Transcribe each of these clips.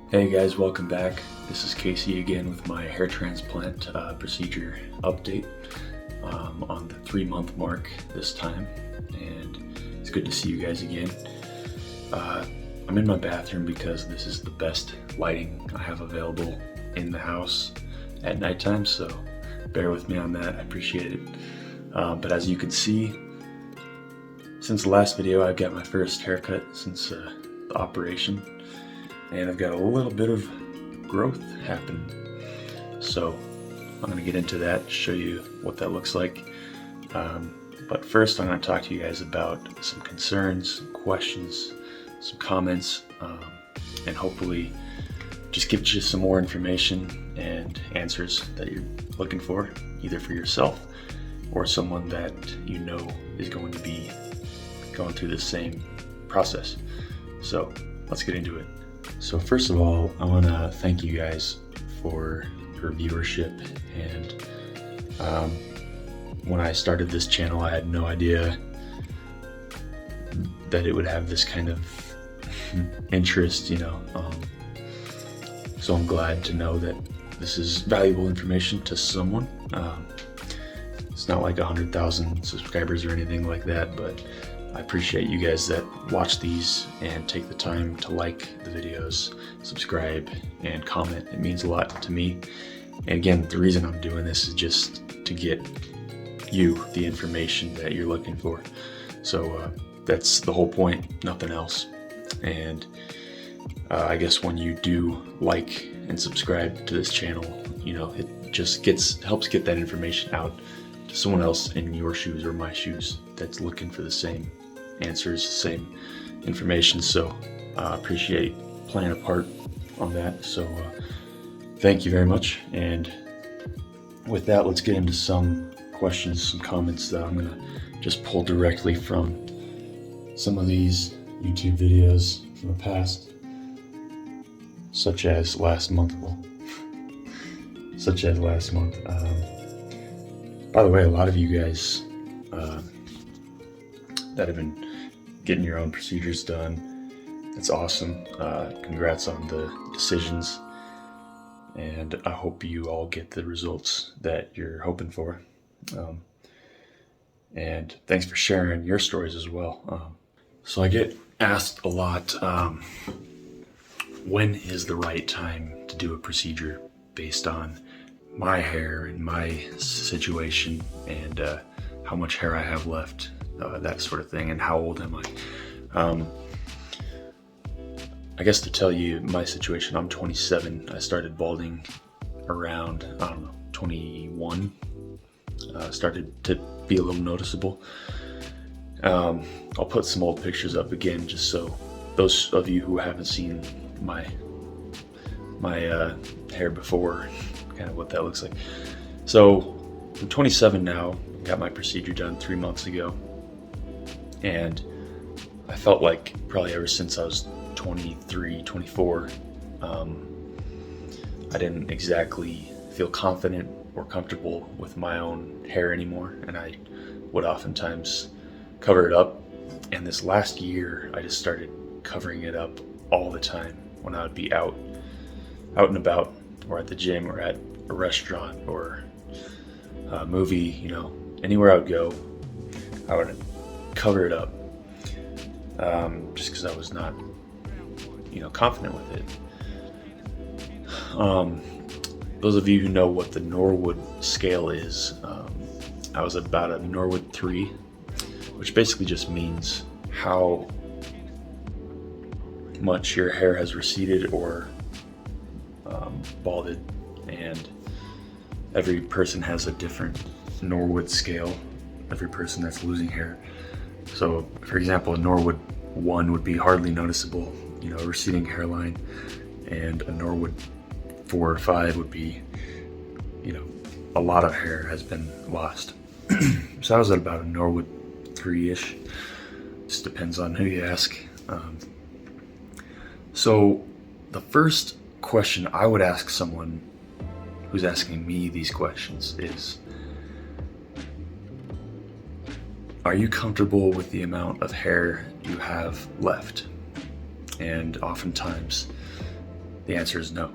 Hey guys, welcome back. This is Casey again with my hair transplant procedure update on the 3-month mark this time, and it's good to see you guys again. I'm in my bathroom because this is the best lighting I have available in the house at nighttime, so bear with me on that. I appreciate it. But as you can see, since the last video, I've got my first haircut since the operation. And I've got a little bit of growth happening. So I'm going to get into that, show you what that looks like. But first I'm going to talk to you guys about some concerns, questions, some comments, and hopefully just give you some more information and answers that you're looking for, either for yourself or someone that you know is going to be going through the same process. So let's get into it. So first of all, I want to thank you guys for your viewership, and when I started this channel I had no idea that it would have this kind of interest, so I'm glad to know that this is valuable information to someone. It's not like 100,000 subscribers or anything like that, but I appreciate you guys that watch these and take the time to like the videos, subscribe, and comment. It means a lot to me. And again, the reason I'm doing this is just to get you the information that you're looking for. So that's the whole point, nothing else. And I guess when you do like and subscribe to this channel, it just helps get that information out to someone else in your shoes or my shoes that's looking for the same answers, the same information. So I appreciate playing a part on that. So thank you very much. And with that, let's get into some questions, some comments that I'm gonna just pull directly from some of these YouTube videos from the past, such as last month. By the way, a lot of you guys that have been getting your own procedures done, it's awesome. Congrats on the decisions, and I hope you all get the results that you're hoping for. And thanks for sharing your stories as well. So I get asked a lot, when is the right time to do a procedure based on my hair and my situation and how much hair I have left, that sort of thing, and how old am I? I guess to tell you my situation, I'm 27. I started balding around, 21. Started to be a little noticeable. I'll put some old pictures up again, just so those of you who haven't seen my hair before, kind of what that looks like. So I'm 27 now, got my procedure done 3 months ago, and I felt like probably ever since I was 23, 24, I didn't exactly feel confident or comfortable with my own hair anymore, and I would oftentimes cover it up. And this last year I just started covering it up all the time when I would be out and about, or at the gym, or at a restaurant, or a movie, anywhere I would go, I would cover it up, just because I was not, confident with it. Those of you who know what the Norwood scale is, I was about a Norwood 3, which basically just means how much your hair has receded or balded, and every person has a different Norwood scale, every person that's losing hair. So for example, a Norwood 1 would be hardly noticeable, a receding hairline, and a Norwood 4 or 5 would be, a lot of hair has been lost. So I was at about a Norwood 3-ish. Just depends on who you ask. So the first question I would ask someone who's asking me these questions is, are you comfortable with the amount of hair you have left? And oftentimes The answer is no.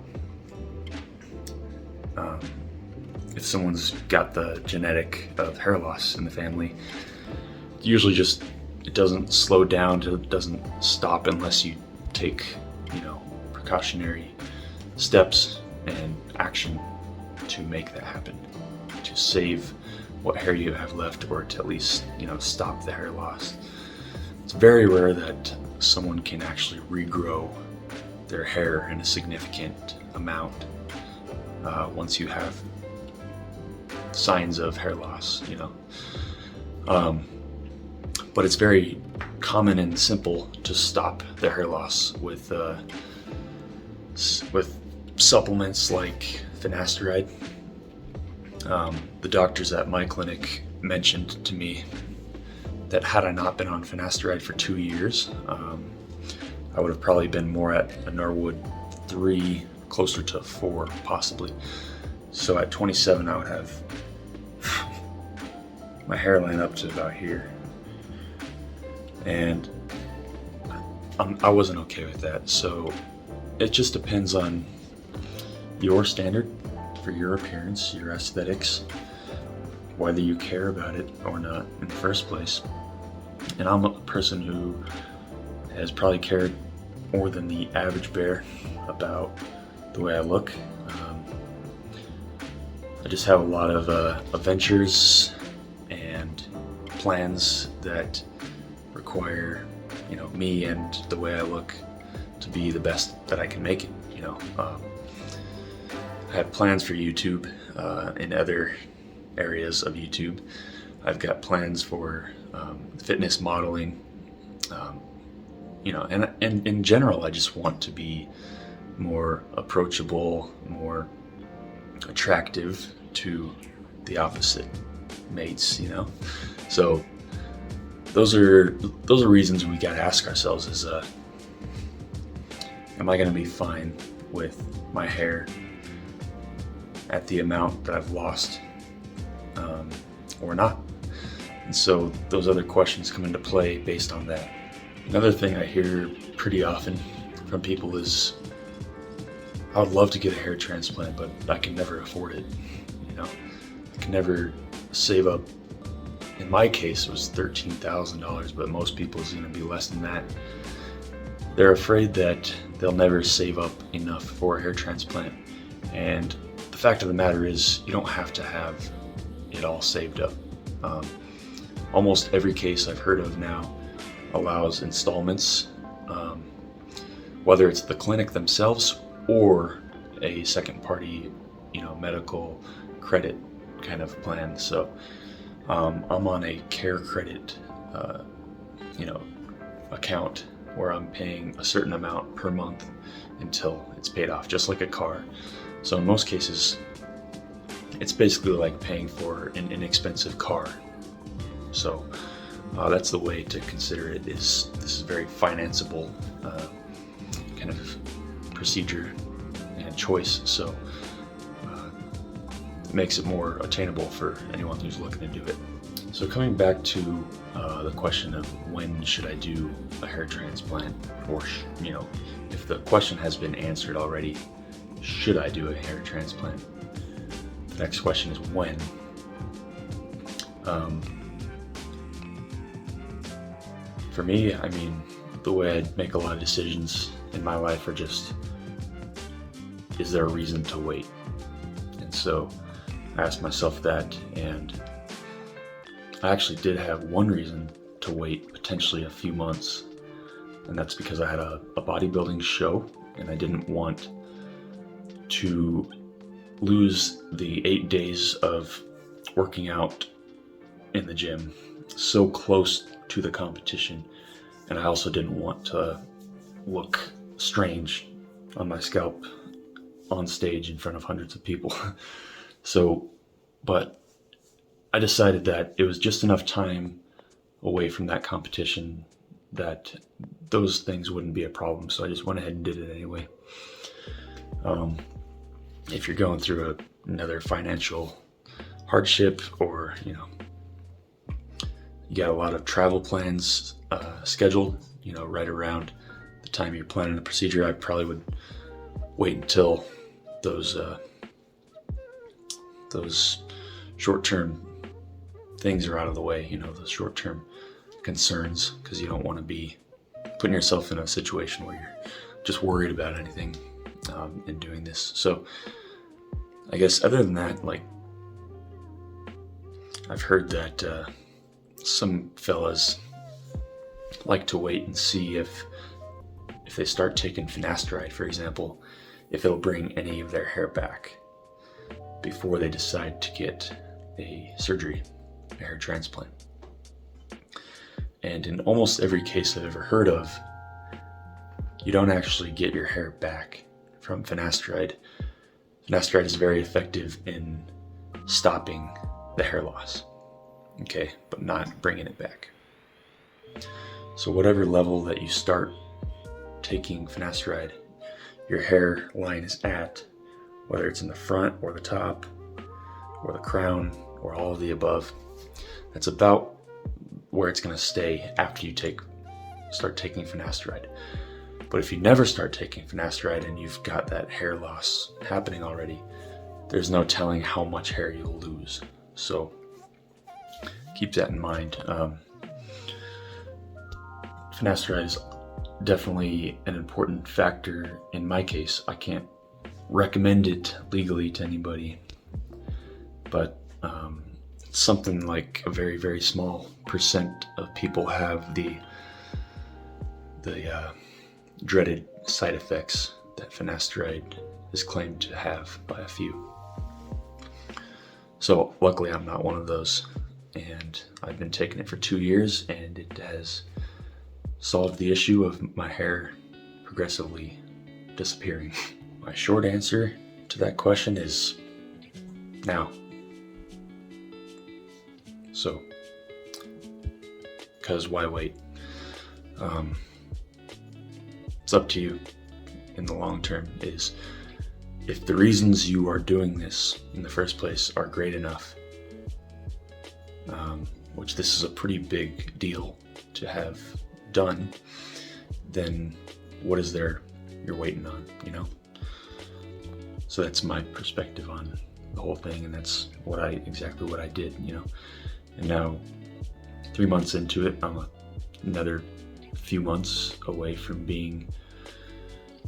If someone's got the genetic of hair loss in the family, usually just it doesn't slow down, it doesn't stop unless you take, precautionary steps and action to make that happen, to save what hair you have left, or to at least, stop the hair loss. It's very rare that someone can actually regrow their hair in a significant amount once you have signs of hair loss, but it's very common and simple to stop the hair loss with supplements like Finasteride. The doctors at my clinic mentioned to me that had I not been on Finasteride for 2 years, I would have probably been more at a Norwood 3, closer to 4 possibly. So at 27 I would have my hairline up to about here, and I wasn't okay with that. So it just depends on your standard for your appearance, your aesthetics, whether you care about it or not in the first place. And I'm a person who has probably cared more than the average bear about the way I look. I just have a lot of adventures and plans that require, me and the way I look to be the best that I can make it. I have plans for YouTube in other areas of YouTube. I've got plans for fitness modeling, and in general, I just want to be more approachable, more attractive to the opposite mates, So those are reasons we gotta ask ourselves is, am I gonna be fine with my hair at the amount that I've lost, or not? And so those other questions come into play based on that. Another thing I hear pretty often from people is, I would love to get a hair transplant, but I can never afford it. I can never save up. In my case, it was $13,000, but most people's going to be less than that. They're afraid that they'll never save up enough for a hair transplant. And the fact of the matter is, you don't have to have it all saved up. Almost every case I've heard of now allows installments, whether it's the clinic themselves or a second party, medical credit kind of plan. So I'm on a care credit, account where I'm paying a certain amount per month until it's paid off, just like a car. So in most cases, it's basically like paying for an inexpensive car. So that's the way to consider it. This is a very financeable kind of procedure and choice. So it makes it more attainable for anyone who's looking to do it. So coming back to the question of when should I do a hair transplant, or if the question has been answered already, should I do a hair transplant? The next question is when. For me, the way I make a lot of decisions in my life are just, is there a reason to wait? And so I asked myself that, and I actually did have one reason to wait potentially a few months, and that's because I had a bodybuilding show, and I didn't want to lose the 8 days of working out in the gym so close to the competition, and I also didn't want to look strange on my scalp on stage in front of hundreds of people. But I decided that it was just enough time away from that competition that those things wouldn't be a problem, so I just went ahead and did it anyway. If you're going through another financial hardship, or you got a lot of travel plans scheduled, right around the time you're planning the procedure, I probably would wait until those short-term things are out of the way, those short-term concerns, because you don't want to be putting yourself in a situation where you're just worried about anything in doing this. So I guess other than that, like, I've heard that some fellas like to wait and see if they start taking Finasteride, for example, if it'll bring any of their hair back before they decide to get a surgery, a hair transplant. And in almost every case I've ever heard of, you don't actually get your hair back from Finasteride. Finasteride is very effective in stopping the hair loss, okay, but not bringing it back. So whatever level that you start taking Finasteride, your hairline is at, whether it's in the front or the top or the crown or all of the above, that's about where it's going to stay after you start taking Finasteride. But if you never start taking Finasteride and you've got that hair loss happening already, there's no telling how much hair you'll lose. So keep that in mind. Finasteride is definitely an important factor in my case. I can't recommend it legally to anybody, but something like a very, very small percent of people have the dreaded side effects that Finasteride is claimed to have by a few. So luckily I'm not one of those, and I've been taking it for 2 years, and it has solved the issue of my hair progressively disappearing. My short answer to that question is now. So, because why wait? It's up to you in the long term. Is if the reasons you are doing this in the first place are great enough, which this is a pretty big deal to have done, then what is there you're waiting on, So that's my perspective on the whole thing, and that's exactly what I did, And now 3 months into it, I'm another few months away from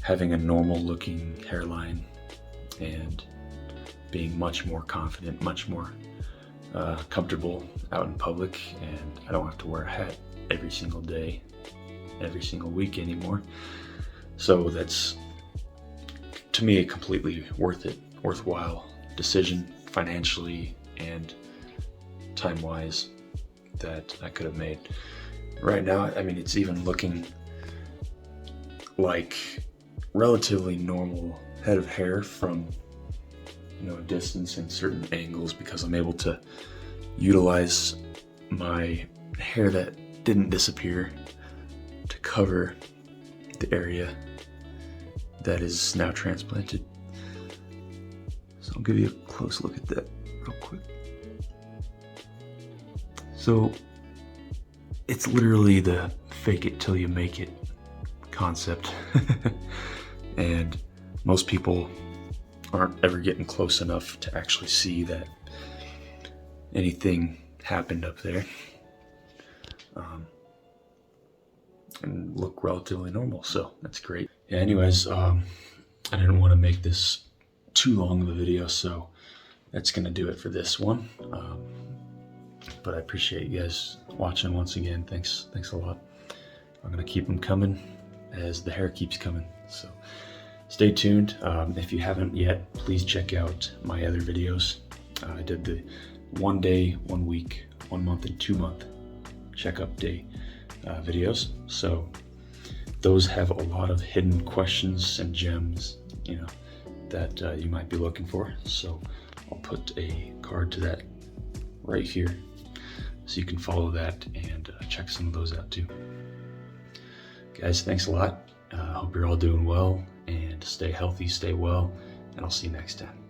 having a normal looking hairline and being much more confident, much more comfortable out in public, and I don't have to wear a hat every single day, every single week anymore. So that's, to me, a completely worthwhile decision, financially and time-wise, that I could have made. Right now, I mean, it's even looking like relatively normal head of hair from a distance and certain angles, because I'm able to utilize my hair that didn't disappear to cover the area that is now transplanted. So I'll give you a close look at that real quick. So it's literally the fake it till you make it concept. And most people aren't ever getting close enough to actually see that anything happened up there, and look relatively normal. So that's great. Yeah, anyways, I didn't want to make this too long of a video, so that's gonna do it for this one. But I appreciate you guys watching once again. Thanks a lot. I'm gonna keep them coming as the hair keeps coming. So stay tuned. If you haven't yet, please check out my other videos. I did the 1 day, 1 week, 1 month, and 2 month checkup day videos. So those have a lot of hidden questions and gems, that you might be looking for. So I'll put a card to that right here, so you can follow that and check some of those out too. Guys, thanks a lot. Hope you're all doing well, and stay healthy, stay well, and I'll see you next time.